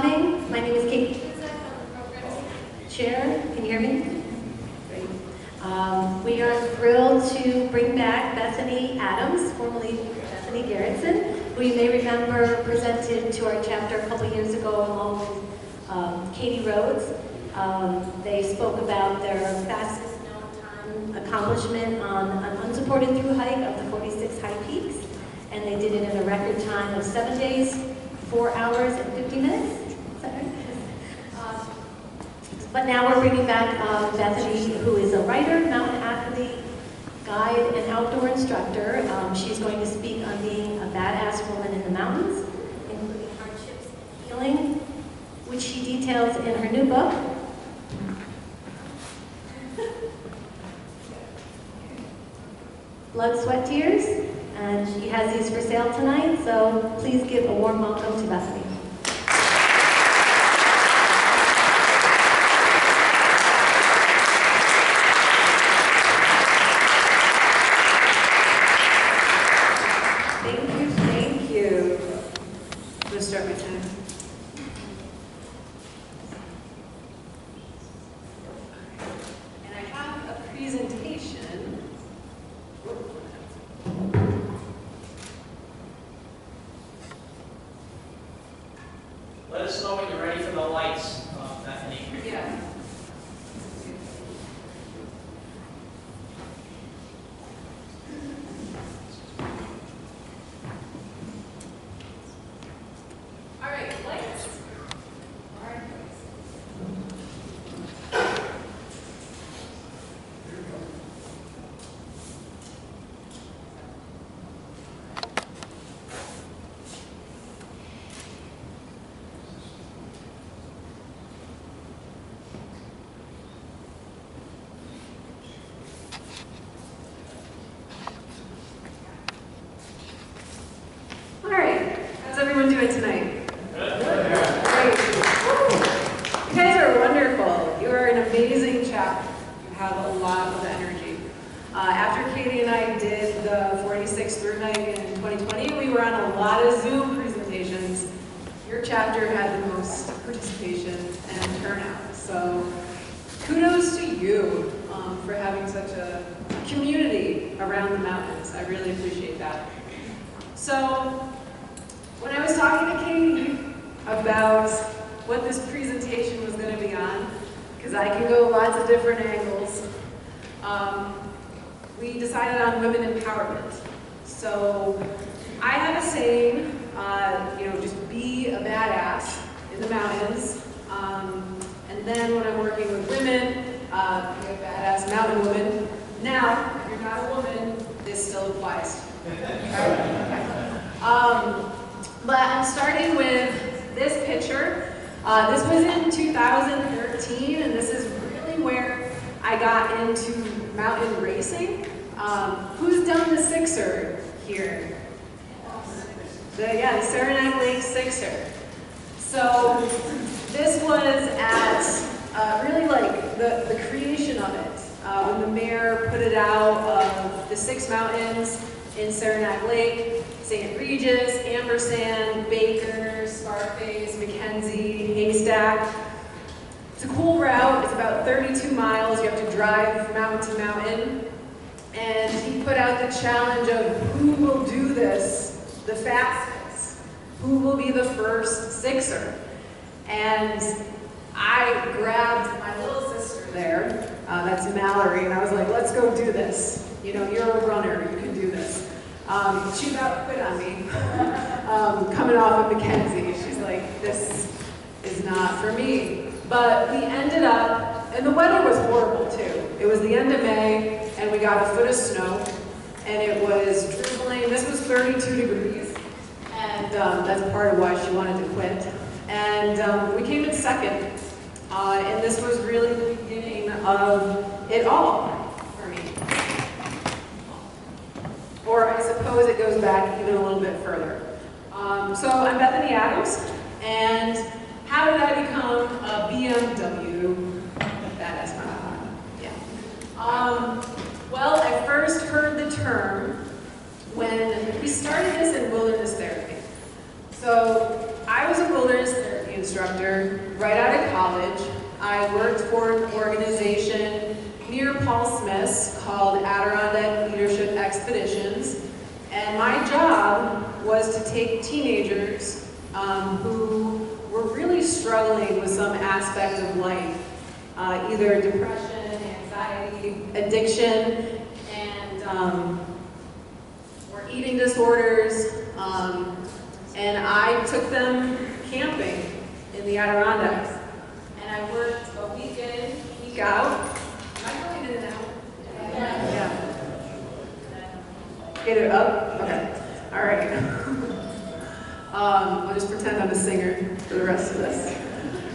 coming. My name is Kate. Chair, can you hear me? Great. We are thrilled to bring back Bethany Adams, formerly Bethany Garretson, who you may remember presented to our chapter a couple years ago along with Katie Rhodes. They spoke about their fastest known time accomplishment on an unsupported through hike of the 46 high peaks, and they did it in a record time of 7 days, 4 hours and 50 minutes. Is that right? But now we're bringing back Bethany, who is a writer, mountain athlete, guide, and outdoor instructor. She's going to speak on being a badass woman in the mountains, including hardships and healing, which she details in her new book. Blood, Sweat, Tears. And she has these for sale tonight, so please give a warm welcome to Bethany. Thank you. I'm going to start my time. And I have a presentation. Let us know when you're ready for the lights, Bethany. Yeah. All right, lights. All right. All right, how's everyone doing tonight? Great. Woo. You guys are wonderful. You are an amazing chapter. You have a lot of energy. After Katie and I did the 46 through hike in 2020, we were on a lot of Zoom presentations. Your chapter had the most participation and turnout. So kudos to you for having such a community around the mountains. I really appreciate that. So, when I was talking to Katie about what this presentation was going to be on, because I can go lots of different angles, we decided on women empowerment. So, I have a saying, just be a badass in the mountains, and then when I'm working with women, be a badass mountain woman. Now, if you're not a woman, this still applies. But I'm starting with this picture. This was in 2013, and this is really where I got into mountain racing. Who's done the Sixer here? The Saranac Lake Sixer. So this was at really like the creation of it. When the mayor put it out of the 6 mountains in Saranac Lake, St. Regis, Ampersand, Baker, Scarface, Mackenzie, Haystack. It's a cool route. It's about 32 miles. You have to drive mountain to mountain. And he put out the challenge of who will do this the fastest? Who will be the first Sixer? And I grabbed my little sister there, that's Mallory, and I was like, let's go do this. You know, you're a runner, you can do this. She about quit on me, coming off of Mackenzie. She's like, this is not for me. But we ended up, and the weather was horrible too. It was the end of May, and we got a foot of snow, and it was drizzling. This was 32 degrees, and that's part of why she wanted to quit. And we came in second, and this was really the beginning of it all for me. Or I suppose it goes back even a little bit further. So I'm Bethany Adams, and how did I become a BMW badass mountain? Yeah. Well, I first heard the term when we started this in wilderness therapy. So I was a wilderness therapy instructor instructor right out of college. I worked for an organization near Paul Smith's called Adirondack Leadership Expeditions. And my job was to take teenagers who were really struggling with some aspect of life, either depression, anxiety, addiction, and or eating disorders. And I took them camping in the Adirondacks. And I worked a week in, week out. Am I going in and out? Yeah. Get it up? Okay. All right. I'll just pretend I'm a singer for the rest of this.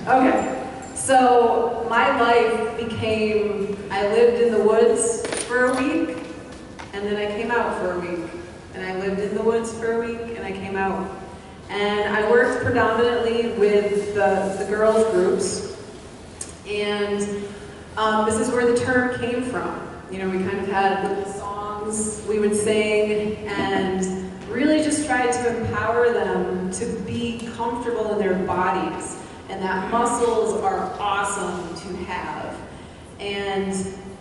Okay. So my life became, I lived in the woods for a week, and then I came out for a week. And I lived in the woods for a week, and I came out. And I worked predominantly with the girls' groups. And this is where the term came from. You know, we kind of had little songs we would sing and really just tried to empower them to be comfortable in their bodies, and that muscles are awesome to have. And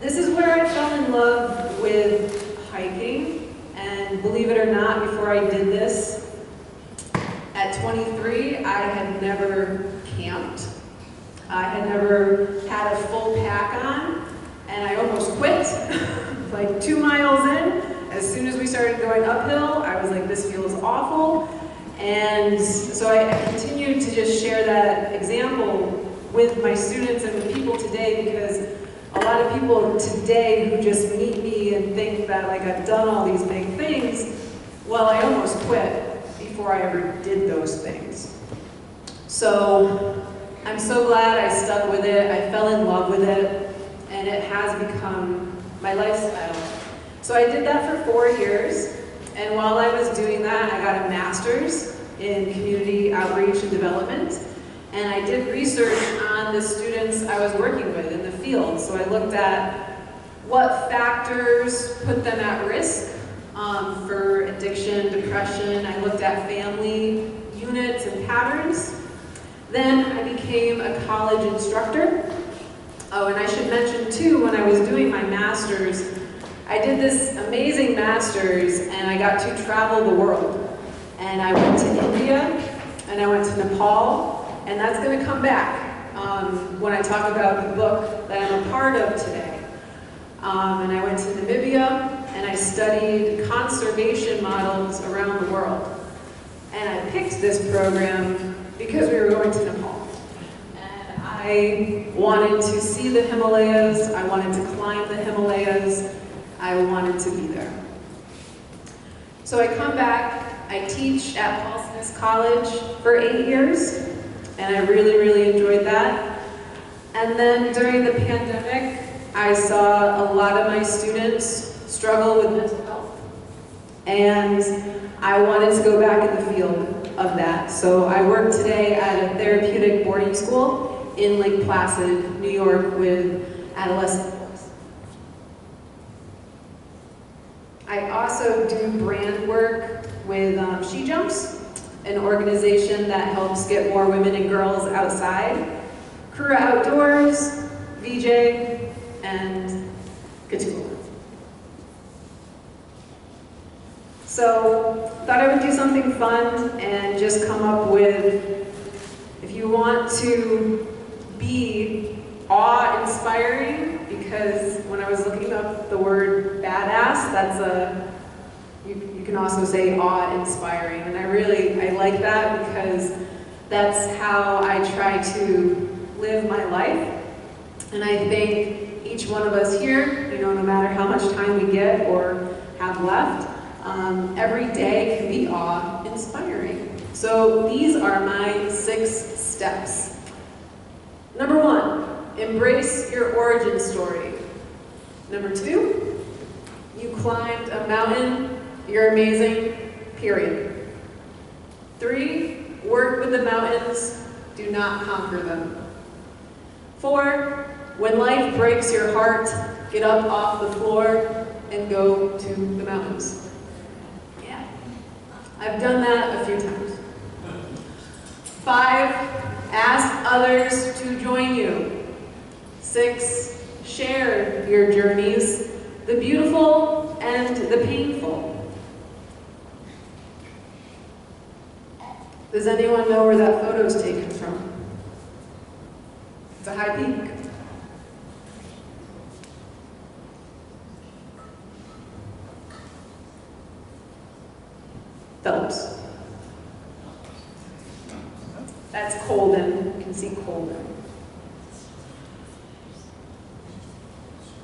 this is where I fell in love with hiking, and believe it or not, before I did this, at 23, I had never camped. I had never had a full pack on, and I almost quit, like 2 miles in. As soon as we started going uphill, I was like, this feels awful. And so I continued to just share that example with my students and with people today, because a lot of people today who just meet me and think that like I've done all these big things, well, I almost quit before I ever did those things. So I'm so glad I stuck with it. I fell in love with it, and it has become my lifestyle. So I did that for 4 years, and while I was doing that, I got a master's in community outreach and development, and I did research on the students I was working with in the field. So I looked at what factors put them at risk for addiction, depression. I looked at family units and patterns. Then I became a college instructor. Oh, and I should mention too, when I was doing my master's, I did this amazing master's and I got to travel the world. And I went to India, and I went to Nepal, and that's going to come back when I talk about the book that I'm a part of today. And I went to Namibia, and I studied conservation models around the world. And I picked this program because we were going to Nepal. And I wanted to see the Himalayas, I wanted to climb the Himalayas, I wanted to be there. So I come back, I teach at Paul Smith's College for 8 years, and I really, really enjoyed that. And then during the pandemic, I saw a lot of my students struggle with mental health. And I wanted to go back in the field of that. So I work today at a therapeutic boarding school in Lake Placid, New York, with adolescent boys. I also do brand work with She Jumps, an organization that helps get more women and girls outside, Crew Outdoors, VJ, and Couture. So, thought I would do something fun and just come up with, if you want to be awe-inspiring, because when I was looking up the word badass, that's you can also say awe-inspiring, and I like that because that's how I try to live my life. And I think each one of us here, you know, no matter how much time we get or have left, every day can be awe-inspiring. So these are my 6 steps. Number 1, embrace your origin story. Number 2, you climbed a mountain, you're amazing, period. 3, work with the mountains, do not conquer them. 4, when life breaks your heart, get up off the floor and go to the mountains. Yeah, I've done that a few times. 5, ask others to join you. 6, share your journeys, the beautiful and the painful. Does anyone know where that photo is taken from? It's a high peak. Phelps. That's Colden. You can see Colden.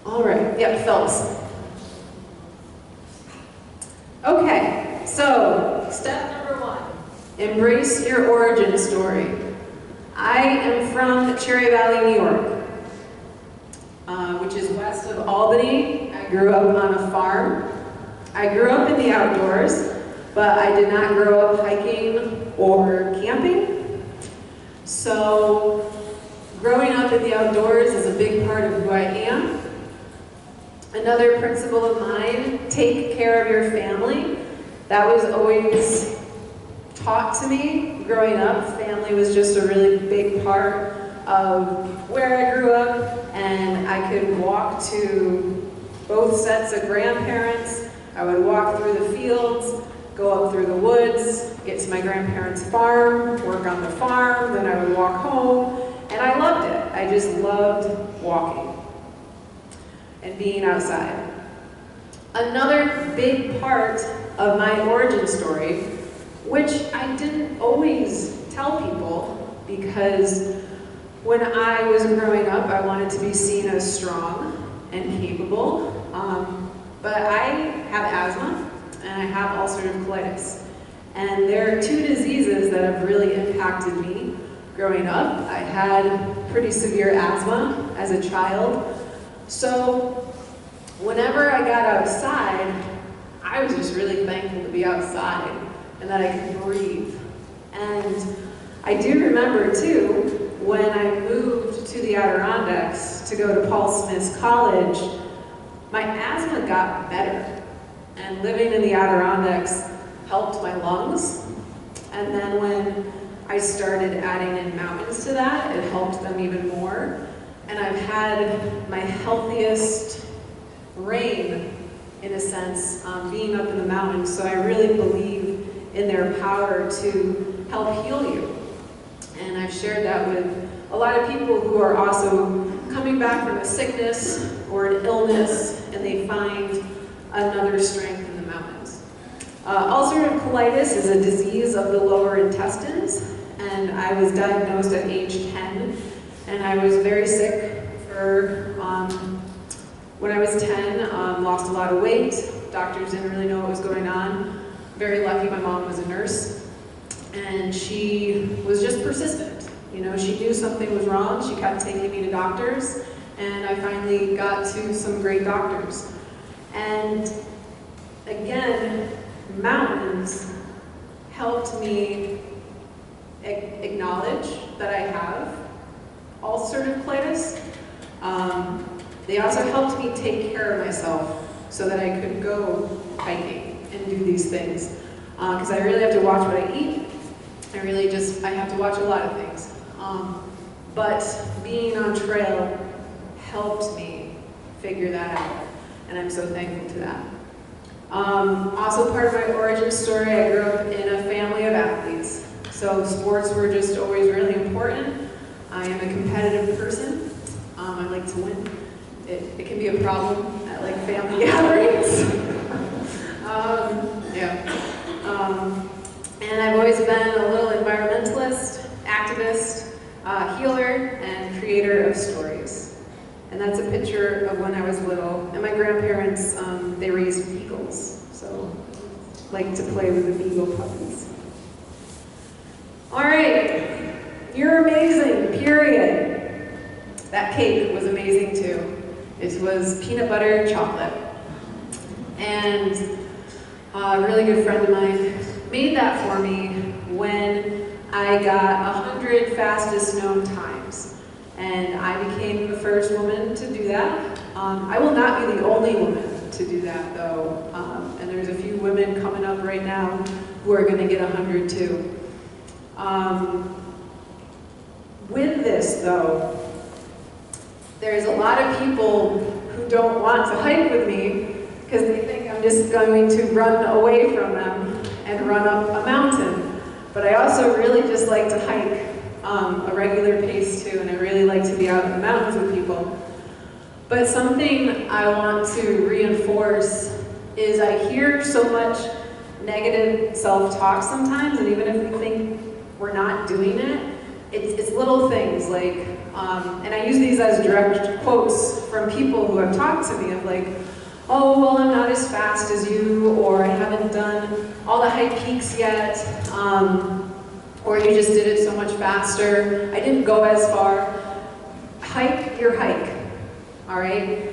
All right, yep, Phelps. Okay, so step number 1, embrace your origin story. I am from Cherry Valley, New York, which is west of Albany. I grew up on a farm. I grew up in the outdoors, but I did not grow up hiking or camping. So growing up in the outdoors is a big part of who I am. Another principle of mine, take care of your family. That was always taught to me growing up. Family was just a really big part of where I grew up, and I could walk to both sets of grandparents. I would walk through the fields, go up through the woods, get to my grandparents' farm, work on the farm, then I would walk home, and I loved it. I just loved walking and being outside. Another big part of my origin story, which I didn't always tell people, because when I was growing up, I wanted to be seen as strong and capable, but I have asthma and I have ulcerative colitis. And there are 2 diseases that have really impacted me growing up. I had pretty severe asthma as a child. So whenever I got outside, I was just really thankful to be outside and that I could breathe. And I do remember too, when I moved to the Adirondacks to go to Paul Smith's college, my asthma got better. And living in the Adirondacks helped my lungs. And then when I started adding in mountains to that, it helped them even more. And I've had my healthiest reign, in a sense, being up in the mountains. So I really believe in their power to help heal you. And I've shared that with a lot of people who are also coming back from a sickness or an illness, and they find another strength in the mountains. Ulcerative colitis is a disease of the lower intestines, and I was diagnosed at age 10, and I was very sick for, when I was 10, lost a lot of weight. Doctors didn't really know what was going on. Very lucky my mom was a nurse, and she was just persistent. You know, she knew something was wrong, she kept taking me to doctors, and I finally got to some great doctors. And again, mountains helped me acknowledge that I have ulcerative colitis. They also helped me take care of myself so that I could go hiking and do these things. Because I really have to watch what I eat. I have to watch a lot of things. But being on trail helped me figure that out. And I'm so thankful to that. Also part of my origin story, I grew up in a family of athletes. So sports were just always really important. I am a competitive person. I like to win. It can be a problem at like family gatherings. And I've always been a little environmentalist, activist, healer, and creator of stories. And that's a picture of when I was little. And my grandparents, they raised beagles. So I like to play with the beagle puppies. All right, you're amazing, period. That cake was amazing too. It was peanut butter chocolate. And a really good friend of mine made that for me when I got 100 fastest known times. And I became the first woman to do that. I will not be the only woman to do that though. And there's a few women coming up right now who are gonna get 100 too. With this though, there's a lot of people who don't want to hike with me because they think I'm just going to run away from them and run up a mountain. But I also really just like to hike a regular pace too, and I really like to be out in the mountains with people. But something I want to reinforce is I hear so much negative self-talk sometimes, and even if we think we're not doing it, it's little things like, and I use these as direct quotes from people who have talked to me of like, oh, well, I'm not as fast as you, or I haven't done all the high peaks yet, or you just did it so much faster, I didn't go as far. Hike your hike, all right?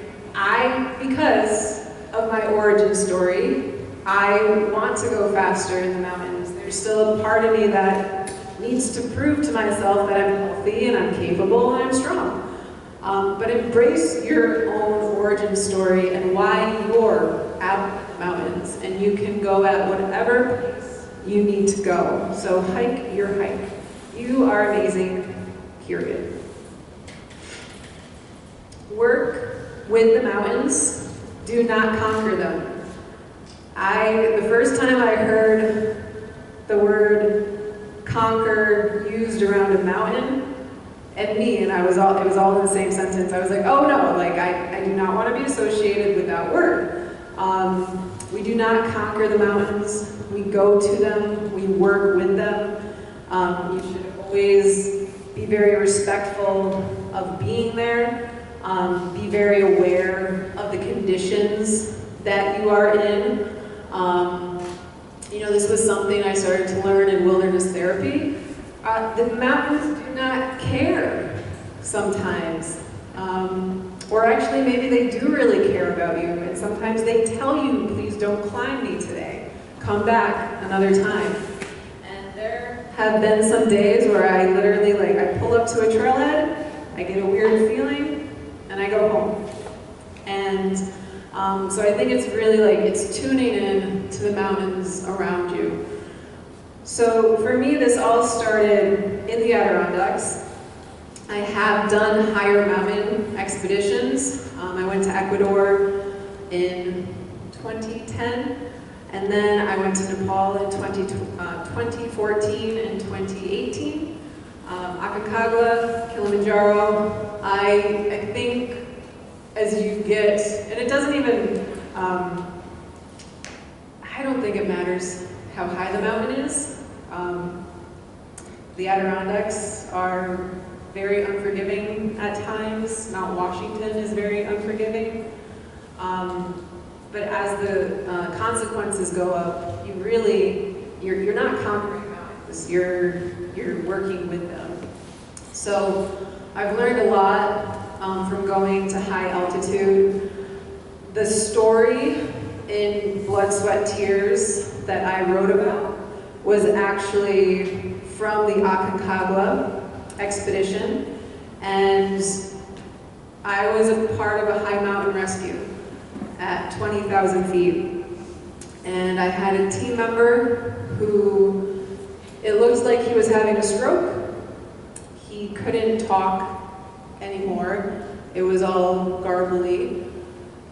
Because of my origin story, I want to go faster in the mountains. There's still a part of me that needs to prove to myself that I'm healthy and I'm capable and I'm strong. But embrace your own origin story and why you're out in the mountains, and you can go at whatever pace you need to go. So hike your hike. You are amazing, period. Work with the mountains. Do not conquer them. The first time I heard the word conquer used around a mountain, and it was all in the same sentence. I was like, oh no, like I do not want to be associated with that word. We do not conquer the mountains. We go to them, we work with them. You should always be very respectful of being there. Be very aware of the conditions that you are in. This was something I started to learn in wilderness therapy. The mountains do not care sometimes. Or actually, maybe they do really care about you, and sometimes they tell you, please don't climb me today. Come back another time. And there have been some days where I literally, I pull up to a trailhead, I get a weird feeling, and I go home. And so I think it's really it's tuning in to the mountains around you. So for me, this all started in the Adirondacks. I have done higher mountain expeditions. I went to Ecuador in 2010, and then I went to Nepal in 2014 and 2018. Aconcagua, Kilimanjaro. I think as you get, and it doesn't even, I don't think it matters how high the mountain is. The Adirondacks are very unforgiving at times. Mount Washington is very unforgiving. But as the consequences go up, you're not conquering mountains, you're working with them. So I've learned a lot from going to high altitude. The story in Blood, Sweat, Tears that I wrote about was actually from the Aconcagua expedition, and I was a part of a high mountain rescue at 20,000 feet. And I had a team member who, it looked like he was having a stroke. He couldn't talk anymore. It was all garbly.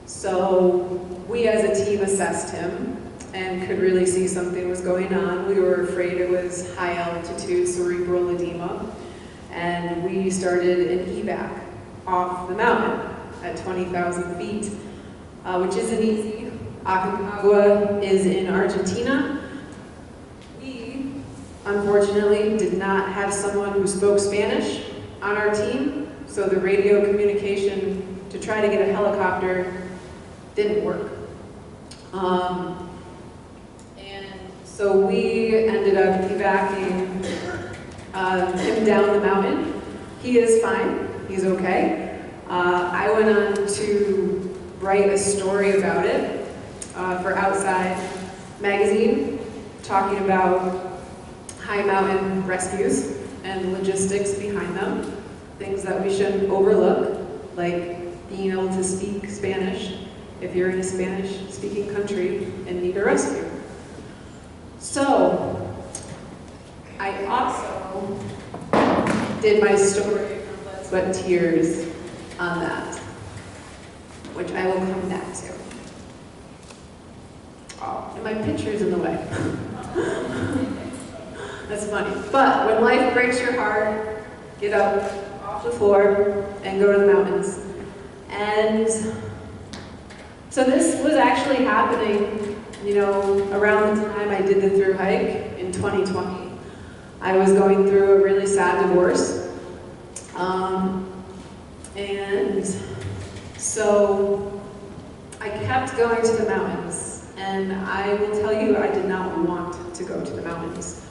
So we as a team assessed him and could really see something was going on. We were afraid it was high altitude cerebral edema. And we started an evac off the mountain at 20,000 feet, which isn't easy. Aconcagua is in Argentina. We, unfortunately, did not have someone who spoke Spanish on our team, so the radio communication to try to get a helicopter didn't work. And so we ended up evacing him down the mountain. He is fine, he's okay. I went on to write a story about it for Outside magazine, talking about high mountain rescues and logistics behind them, things that we shouldn't overlook, like being able to speak Spanish if you're in a Spanish-speaking country and need a rescue. So, I also did my story from Blood, Sweat, and Tears on that, which I will come back to. Oh, and my picture's in the way. That's funny. But when life breaks your heart, get up off the floor and go to the mountains. And so this was actually happening, you know, around the time I did the through hike in 2020. I was going through a really sad divorce. And so I kept going to the mountains. And I will tell you, I did not want to go to the mountains.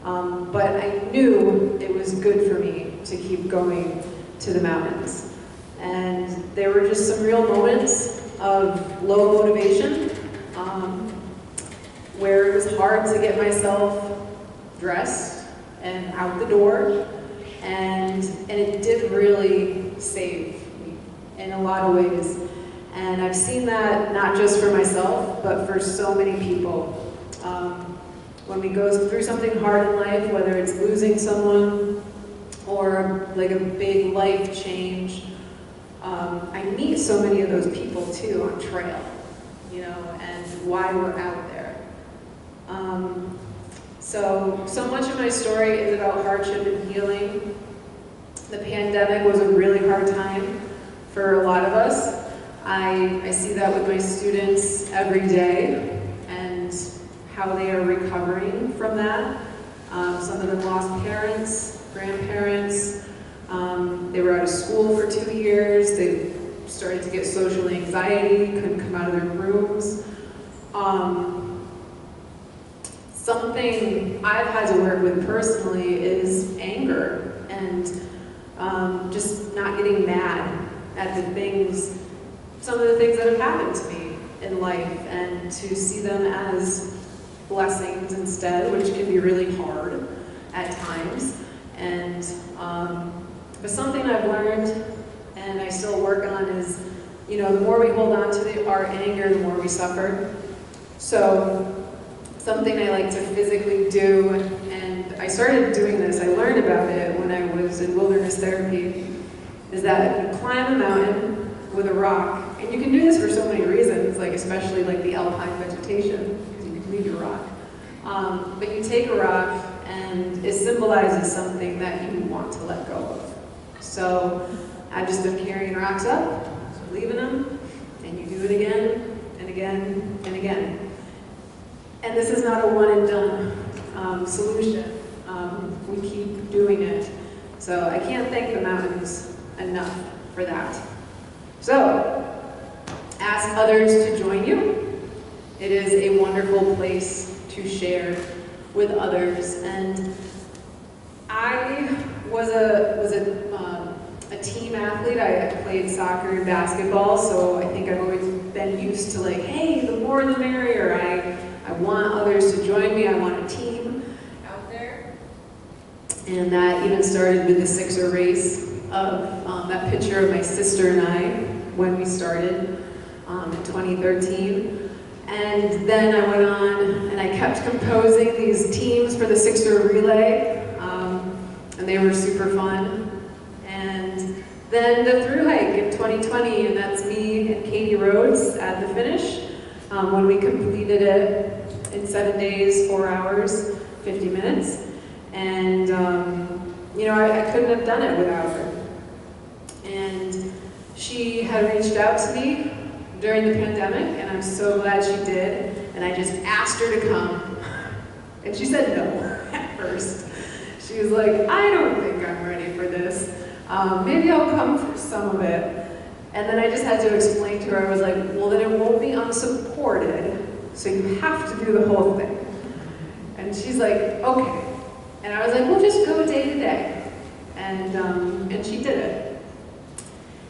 But I knew it was good for me to keep going to the mountains. And there were just some real moments of low motivation, where it was hard to get myself dressed and out the door, and it did really save me in a lot of ways. And I've seen that not just for myself, but for so many people. When we go through something hard in life, whether it's losing someone or like a big life change, I meet so many of those people too on trail, you know, and why we're out there. So much of my story is about hardship and healing. The pandemic was a really hard time for a lot of us. I see that with my students every day and how they are recovering from that. Some of them lost parents, grandparents. They were out of school for 2 years. They started to get social anxiety, couldn't come out of their rooms. Something I've had to work with personally is anger and just not getting mad at the things, some of the things that have happened to me in life, and to see them as blessings instead, which can be really hard at times. And but something I've learned and I still work on is, you know, the more we hold on to our anger, the more we suffer. So something I like to physically do, and I started doing this, I learned about it when I was in wilderness therapy, is that you climb a mountain with a rock, and you can do this for so many reasons, like especially like the alpine vegetation, because you can leave your rock. But you take a rock, and it symbolizes something that you want to let go of. So I've just been carrying rocks up, leaving them, and you do it again, and again, and again. And this is not a one and done solution. We keep doing it. So I can't thank the mountains enough for that. So ask others to join you. It is a wonderful place to share with others. And I was a team athlete. I played soccer and basketball, so I think I've always been used to like, hey, the more the merrier. I want others to join me. I want a team out there. And that even started with the 6er race of that picture of my sister and I when we started in 2013. And then I went on and I kept composing these teams for the 6er relay, and they were super fun. And then the through hike in 2020, and that's me and Katie Rhodes at the finish, when we completed it in 7 days, 4 hours, 50 minutes. And you know, I couldn't have done it without her. And she had reached out to me during the pandemic, and I'm so glad she did. And I just asked her to come. And she said no at first. She was like, I don't think I'm ready for this. Maybe I'll come for some of it. And then I just had to explain to her, I was like, well, then it won't be unsupported, so you have to do the whole thing. And she's like, okay. And I was like, well, just go day to day. And she did it.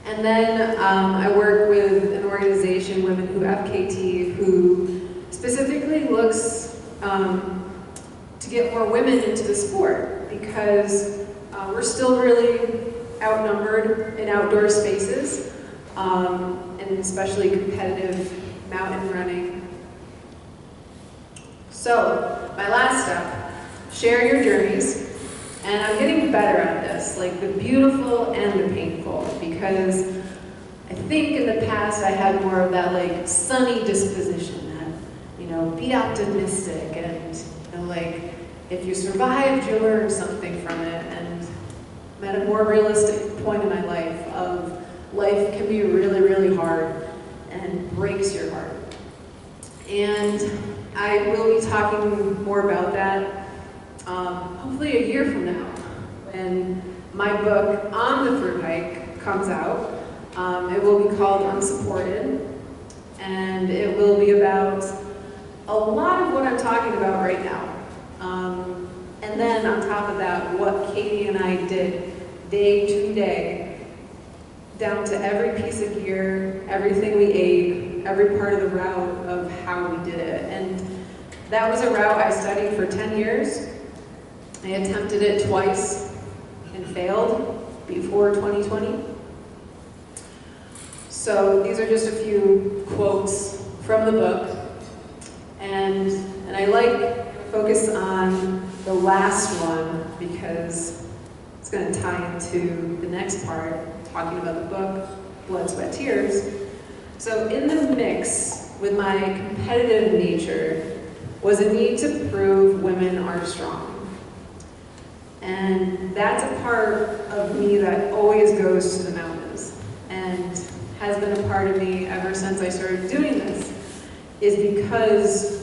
And then I work with an organization, Women Who Have KT, who specifically looks to get more women into the sport, because we're still really outnumbered in outdoor spaces, and especially competitive mountain running. So, my last step, share your journeys, and I'm getting better at this. this, like the beautiful and the painful, because I think in the past I had more of that like sunny disposition that, you know, be optimistic and, you know, like if you survived, you learned something from it. And I'm at a more realistic point in my life of life can be really, really hard and breaks your heart. And I will be talking more about that hopefully a year from now when my book on the through hike comes out. It will be called Unsupported, and it will be about a lot of what I'm talking about right now. And then on top of that, what Katie and I did day to day, down to every piece of gear, everything we ate, every part of the route of how we did it. And that was a route I studied for 10 years. I attempted it twice and failed before 2020. So these are just a few quotes from the book. And I like to focus on the last one because it's going to tie into the next part, talking about the book, Blood, Sweat, Tears. So in the mix with my competitive nature was a need to prove women are strong. And that's a part of me that always goes to the mountains and has been a part of me ever since I started doing this, is because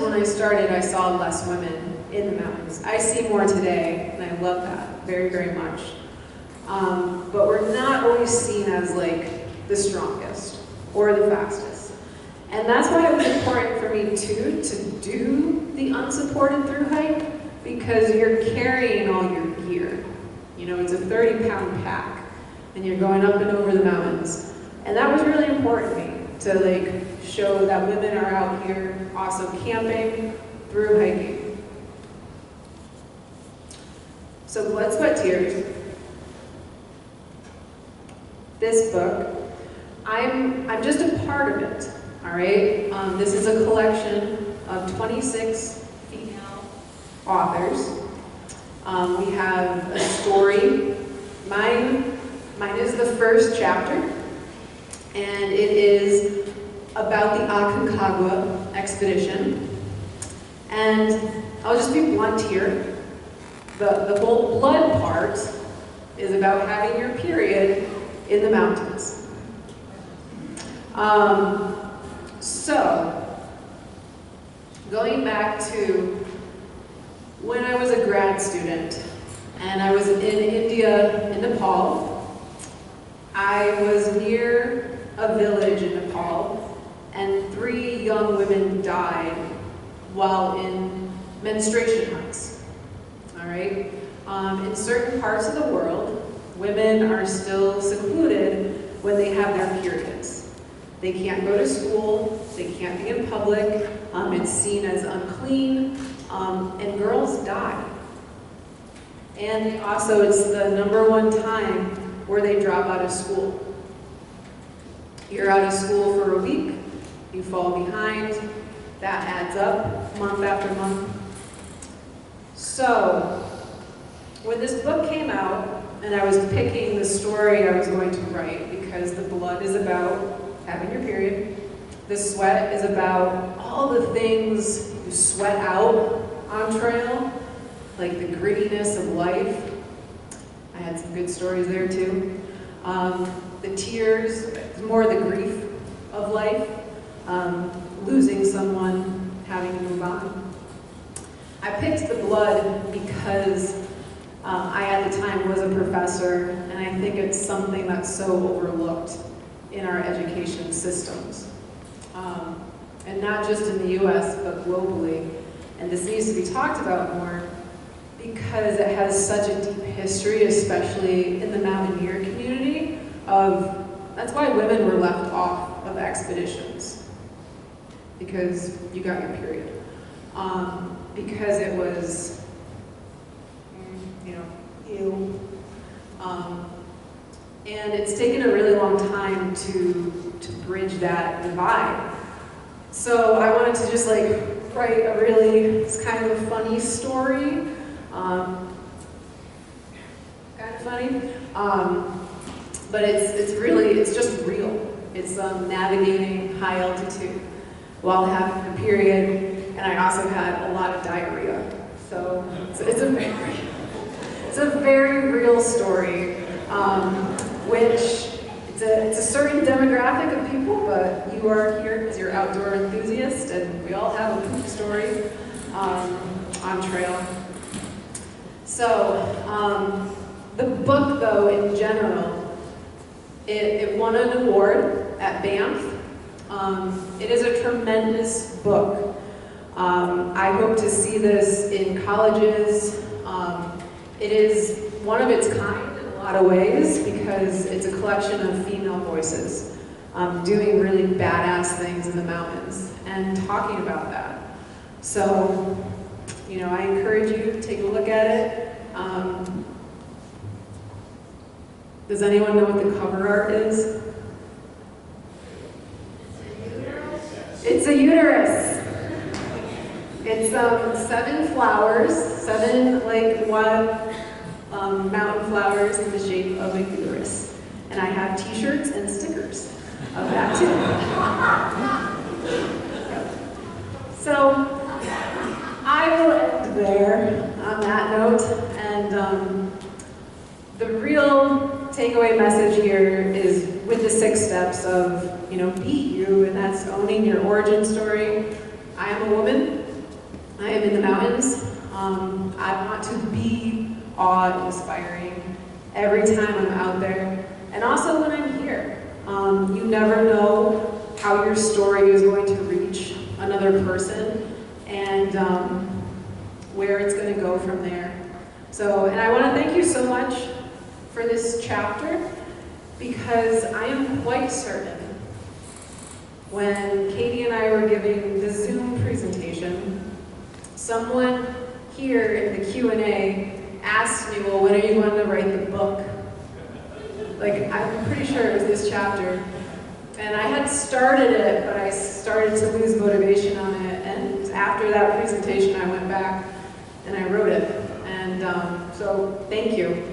when I started I saw less women in the mountains. I see more today, and I love that very, very much. But we're not always seen as like the strongest or the fastest. And that's why it was important for me too to do the unsupported through hike, because you're carrying all your gear. You know, it's a 30-pound pack, and you're going up and over the mountains. And that was really important to me, to like show that women are out here also camping, through hiking. So Blood, Sweat, Tears. This book, I'm just a part of it, all right? This is a collection of 26 female authors. We have a story. Mine is the first chapter, and it is about the Aconcagua expedition. And I'll just be blunt here. The whole blood part is about having your period in the mountains. So, going back to when I was a grad student, and I was in India and Nepal. I was near a village in Nepal, and 3 young women died while in menstruation huts. All right? In certain parts of the world, women are still secluded when they have their periods. They can't go to school, they can't be in public, it's seen as unclean, and girls die. And also it's the #1 time where they drop out of school. You're out of school for a week, you fall behind, that adds up month after month. So, when this book came out, and I was picking the story I was going to write, because the blood is about having your period, the sweat is about all the things you sweat out on trail, like the grittiness of life. I had some good stories there too. The tears, more the grief of life, losing someone, having to move on. I picked the blood because I, at the time, was a professor, and I think it's something that's so overlooked in our education systems. And not just in the US, but globally. And this needs to be talked about more because it has such a deep history, especially in the mountaineer community, that's why women were left off of expeditions, because you got your period. Because it was, ew. And it's taken a really long time to bridge that divide. So I wanted to just write a really, it's kind of a funny story. kind of funny. But it's just real. It's navigating high altitude while having a period, and I also had a lot of diarrhea. So it's a very real story, which it's a certain demographic of people, but you are here because you're outdoor enthusiasts, and we all have a poop story on trail. So the book, though, in general, it won an award at Banff. It is a tremendous book. I hope to see this in colleges. It is one of its kind in a lot of ways because it's a collection of female voices doing really badass things in the mountains and talking about that. So, you know, I encourage you to take a look at it. Does anyone know what the cover art is? It's a uterus. It's 7 flowers, 7 like wild mountain flowers in the shape of a uterus. And I have t-shirts and stickers of that too. So I will end there on that note. And the real takeaway message here is with the 6 steps of, you know, be you, and that's owning your origin story. I am a woman. I am in the mountains. I want to be awe-inspiring every time I'm out there, and also when I'm here. You never know how your story is going to reach another person, and where it's going to go from there. So, and I want to thank you so much for this chapter, because I am quite certain when Katie and I were giving the Zoom presentation, someone here in the Q&A asked me, well, when are you going to write the book? Like, I'm pretty sure it was this chapter. And I had started it, but I started to lose motivation on it. And after that presentation, I went back and I wrote it. And so, thank you.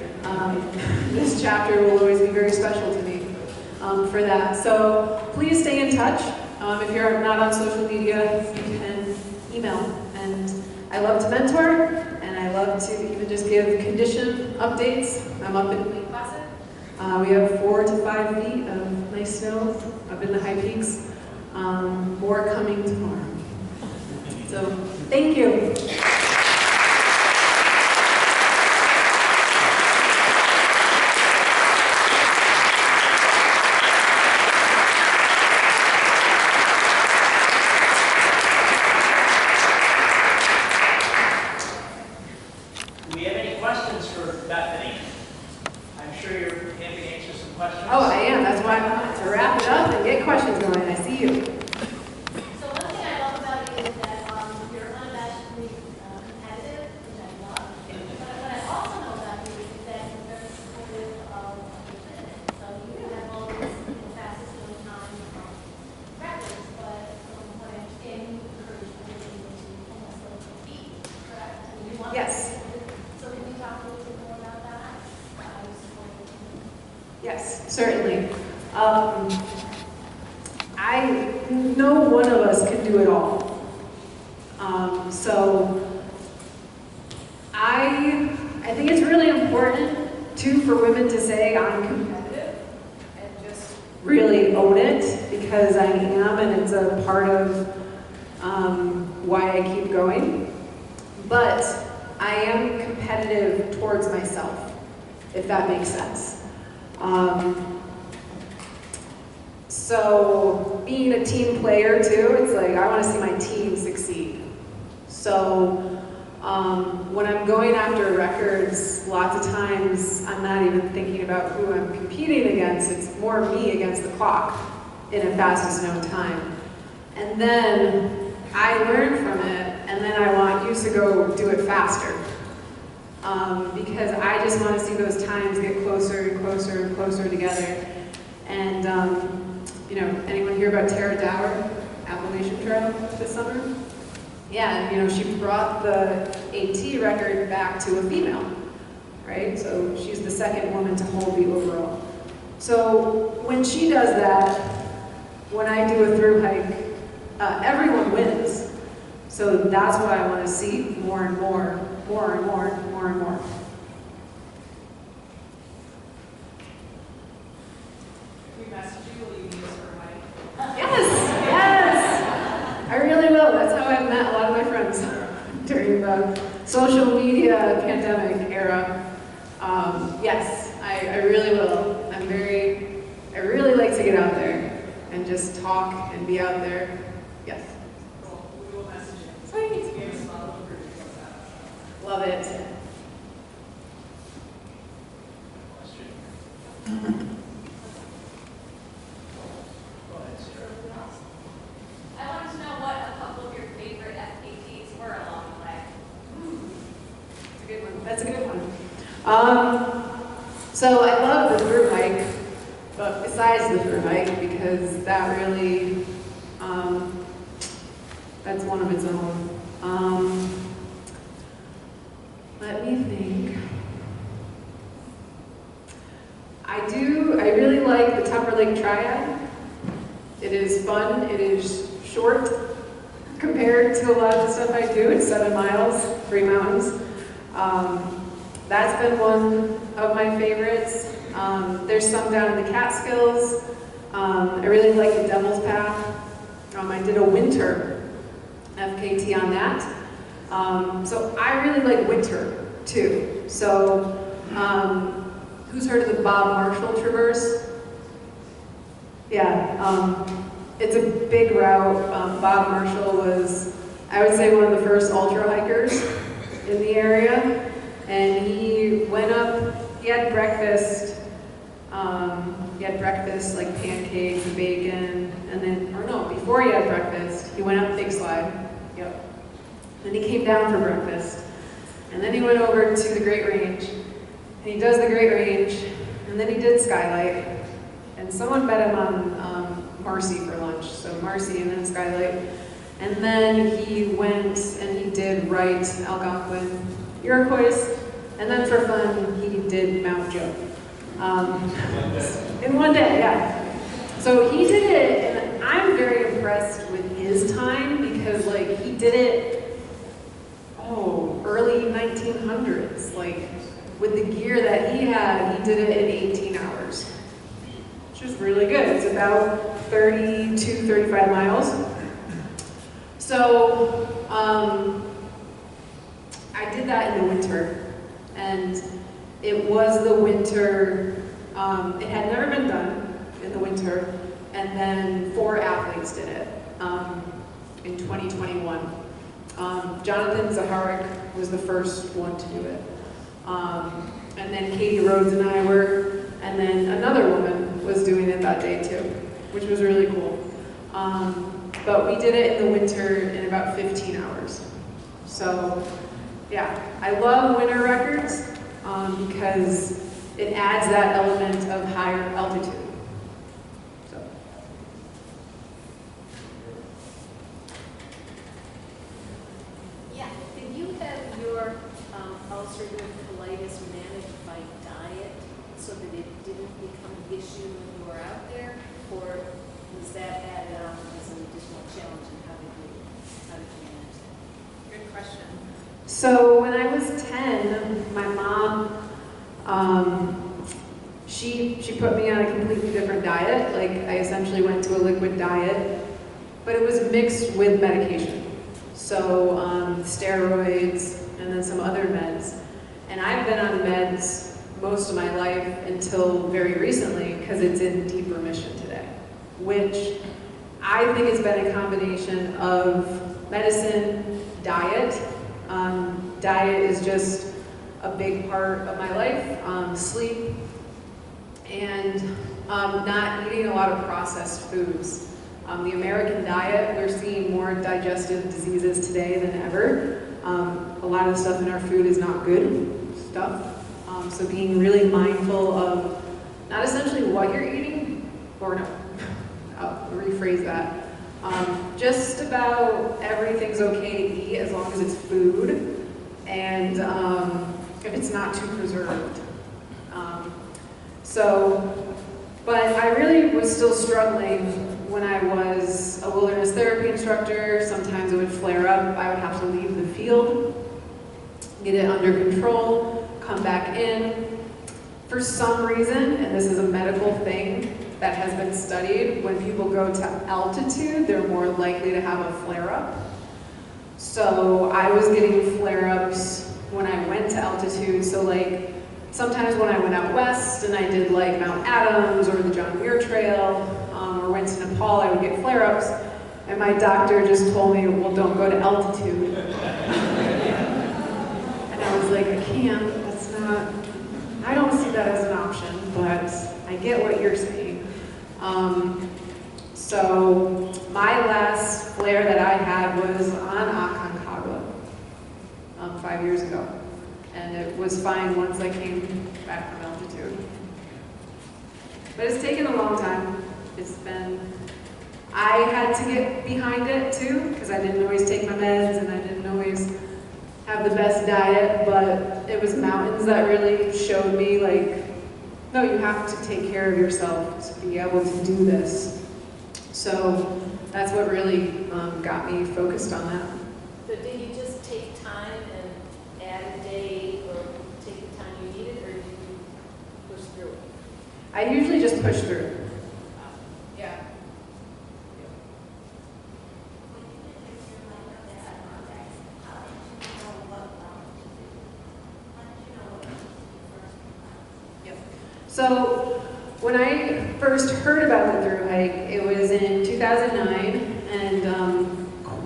This chapter will always be very special to me for that. So please stay in touch. If you're not on social media, you can email. And I love to mentor, and I love to even just give condition updates. I'm up in Lake Placid. We have 4 to 5 feet of nice snow up in the high peaks. More coming tomorrow. So thank you. Do we have any questions for Bethany? I'm sure you're happy to answer some questions. Oh, I am. That's why I wanted to wrap it up and get questions going. I see you. So one thing I love about you is that you're unabashedly competitive, which I love. But what I also know about you is that you're very supportive of your fitness. So you have all this fastest known time records, but from what I understand, you encourage everybody to almost like compete, correct? I mean, you want Yes. So can you talk a little bit more about that? How you support your team? Yes, certainly. No one of us can do it all. So I think it's really important too for women to say I'm competitive and just really own it, because I am, and it's a part of why I keep going. But I am competitive towards myself, if that makes sense. So being a team player too, it's like I want to see my team succeed. So when I'm going after records, lots of times I'm not even thinking about who I'm competing against. It's more me against the clock in a fastest known time. And then I learn from it, and then I want you to go do it faster. Because I just want to see those times get closer and closer and closer together. And, you know, anyone hear about Tara Dower, Appalachian Trail this summer? Yeah, and, you know, she brought the AT record back to a female, right? So she's the second woman to hold the overall. So when she does that, when I do a through hike, everyone wins. So that's what I want to see more and more, more and more, more and more. We message you, will you use for a hike? Yes, yes, I really will. That's how I've met a lot of my friends during the social media pandemic era. Yes, I really will. I really like to get out there and just talk and be out there. Yes. Cool. We will message you. Sweet. Give us a lot of encouragement on that. Love it. Question? Go ahead, Sarah. I wanted to know what a couple of your favorite FKTs were along the way. That's a good one. That's a good one. So I love the through hike, but besides the through hike, because that really, that's one of its own. Let me think. I really like the Tupper Lake Triad. It is fun, it is short compared to a lot of the stuff I do. It's 7 miles, 3 mountains. That's been one of my favorites. There's some down in the Catskills. I really like the Devil's Path. I did a winter FKT on that. So I really like winter too. So who's heard of the Bob Marshall Traverse? Yeah, it's a big route. Bob Marshall was, I would say, one of the first ultra hikers in the area. And he went up, he had breakfast like pancakes and bacon, and then, or no, before he had breakfast, he went up Big Slide, yep. Then he came down for breakfast, and then he went over to the Great Range, and he does the Great Range, and then he did Skylight, and someone met him on Marcy for lunch, so Marcy and then Skylight, and then he went and he did Wright, Algonquin, Iroquois, and then for fun, he did Mount Joe. In one day, yeah. So he did it, and I'm very impressed with his time because, like, he did it, early 1900s. Like, with the gear that he had, he did it in 18 hours, which is really good. It's about 30 to 35 miles. So, I did that in the winter, and it was the winter, it had never been done in the winter, and then 4 athletes did it in 2021. Jonathan Zaharik was the first one to do it. And then Katie Rhodes and I were, and then another woman was doing it that day too, which was really cool. But we did it in the winter in about 15 hours. So, yeah, I love winter records because it adds that element of higher altitude. So. Yeah, did you have your ulcerative colitis managed by diet so that it didn't become an issue when you were out there? Or was that added on as an additional challenge, and how did you manage that? Good question. So when I was 10, my mom, she put me on a completely different diet. Like, I essentially went to a liquid diet, but it was mixed with medication. So steroids and then some other meds. And I've been on meds most of my life until very recently because it's in deep remission today, which I think has been a combination of medicine, diet. Diet is just a big part of my life, sleep, and not eating a lot of processed foods. The American diet, we're seeing more digestive diseases today than ever. A lot of the stuff in our food is not good stuff. So being really mindful of not essentially what you're eating, or no, I'll rephrase that. Just about everything's okay to eat as long as it's food. And if it's not too preserved. But I really was still struggling when I was a wilderness therapy instructor. Sometimes it would flare up. I would have to leave the field, get it under control, come back in. For some reason, and this is a medical thing that has been studied, when people go to altitude, they're more likely to have a flare-up. So I was getting flare-ups when I went to altitude. So like sometimes when I went out west and I did like Mount Adams or the John Muir Trail, or went to Nepal, I would get flare-ups. And my doctor just told me, well, don't go to altitude. And I was like, I can't, that's not, I don't see that as an option, but I get what you're saying. So my last flare that I had was on Aconcagua 5 years ago. And it was fine once I came back from altitude. But it's taken a long time. It's been, I had to get behind it too, because I didn't always take my meds and I didn't always have the best diet, but it was mountains that really showed me like, no, you have to take care of yourself to be able to do this. So that's what really got me focused on that. So did you just take time and add a day or take the time you needed, or did you push through it? I usually just push through. Yeah. So when I first heard about the thru hike, it was in 2009, and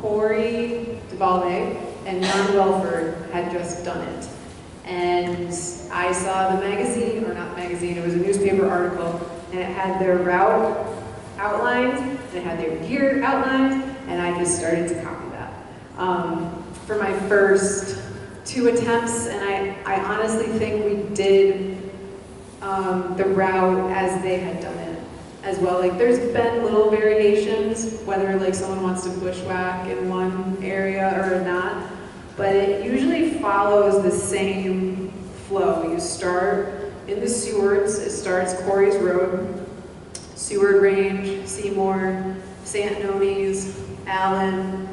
Corey DeValde and Jan Welford had just done it. And I saw the magazine, or not magazine, it was a newspaper article, and it had their route outlines, and it had their gear outlines, and I just started to copy that. For my first 2 attempts, and I honestly think we did the route as they had done it as well. Like there's been little variations, whether like someone wants to bushwhack in one area or not, but it usually follows the same flow. You start in the Sewards, it starts Corey's Road, Seward Range, Seymour, Santnomies, Allen.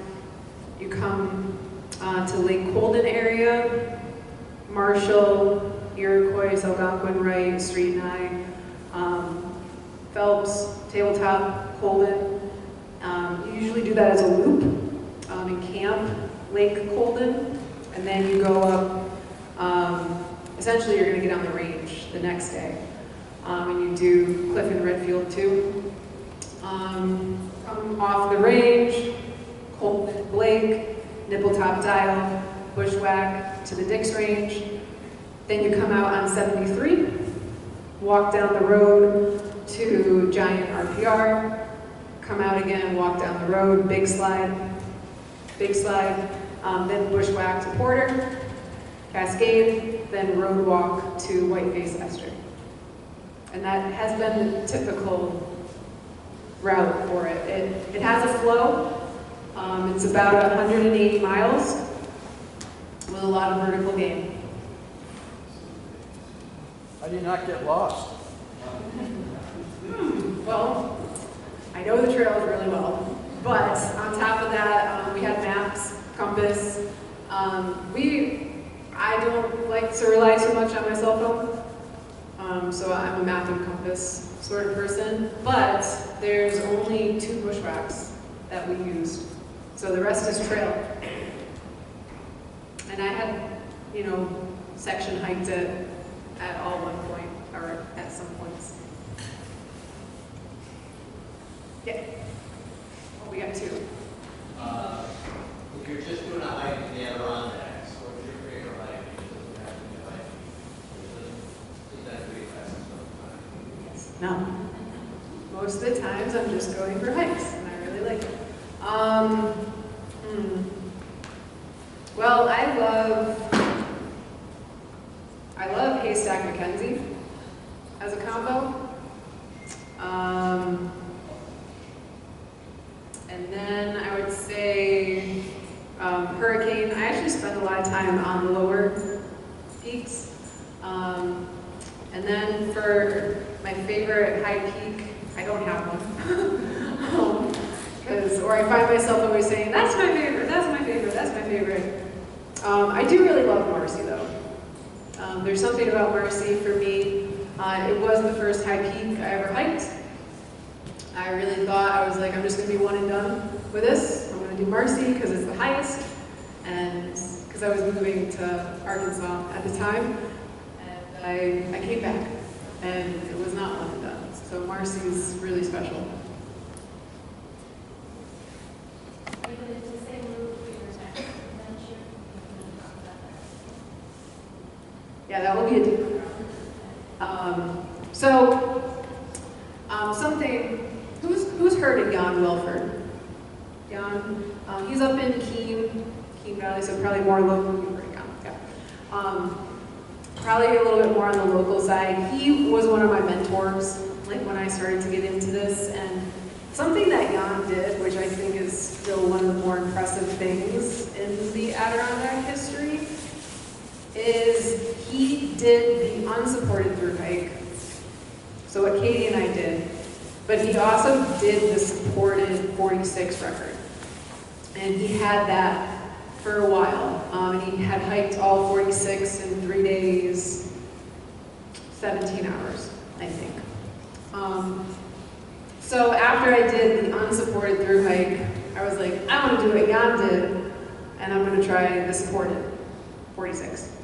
You come to Lake Colden area, Marshall, Iroquois, Algonquin, Wright, Street Nye, Phelps, Tabletop, Colden. You usually do that as a loop in camp, Lake Colden, and then you go up, essentially you're going to get on the range the next day. And you do Cliff and Redfield too. Come off the range, Colden, Blake, Nippletop Dial, Bushwhack to the Dix Range. Then you come out on 73, walk down the road to Giant RPR, come out again, walk down the road, big slide, then bushwhack to Porter, Cascade, then road walk to Whiteface Estuary. And that has been the typical route for it. It has a flow. It's about 180 miles with a lot of vertical gain. How do you not get lost? Well, I know the trails really well, but on top of that, we had maps, compass. I don't like to rely too much on my cell phone, so I'm a map and compass sort of person, but there's only 2 bushwhacks that we used, so the rest is trail. And I had, section hiked it at all one point, or at some points. Yeah. Oh, we got 2. If you're just doing a hike in the Adirondacks, what's your favorite hike? It doesn't have to be a hike. Does that be fast Yes. No. Most of the times I'm just going for hikes, and I really like it. Well, I love Haystack Mackenzie as a combo. And then I would say Hurricane. I actually spend a lot of time on the lower peaks. then for my favorite high peak, I don't have one. Or I find myself always saying, that's my favorite, that's my favorite, that's my favorite. I do really love Marcy though. There's something about Marcy for me. It was the first high peak I ever hiked. I really thought, I was like, I'm just gonna be one and done with this. I'm gonna do Marcy because it's the highest, and because I was moving to Arkansas at the time, and I came back, and it was not one and done. So Marcy's really special. Are you going to do the same route for your next adventure? Yeah, that will be a different route. Something, who's heard of Jan Wilford? Jan, he's up in Keene Valley, so probably more local. You've heard of Jan, yeah. Probably a little bit more on the local side. He was one of my mentors, like when I started to get into this, and something that Jan did, which I think is still one of the more impressive things in the Adirondack history, is he did the unsupported through hike. So what Katie and I did, but he also did the supported 46 record. And he had that for a while. And he had hiked all 46 in 3 days, 17 hours, I think. So after I did the unsupported through hike, I was like, I want to do what Jan did, and I'm going to try the supported 46.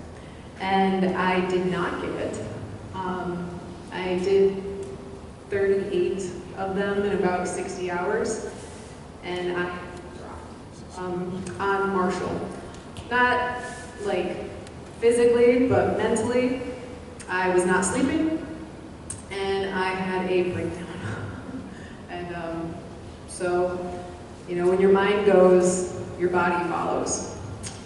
And I did not get it. I did 38 of them in about 60 hours, and I dropped on Marshall. Not like physically, but mentally. I was not sleeping, and I had a breakdown. And so, you know, when your mind goes, your body follows.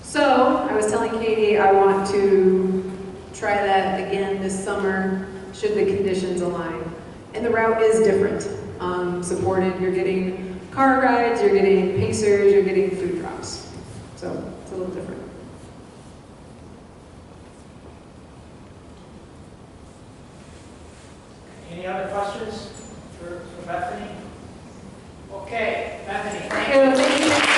So I was telling Katie I want to try that again this summer, should the conditions align. And the route is different. Supported, you're getting car rides, you're getting pacers, you're getting food drops. So it's a little different. Any other questions for Bethany? Okay, Bethany, Thank you.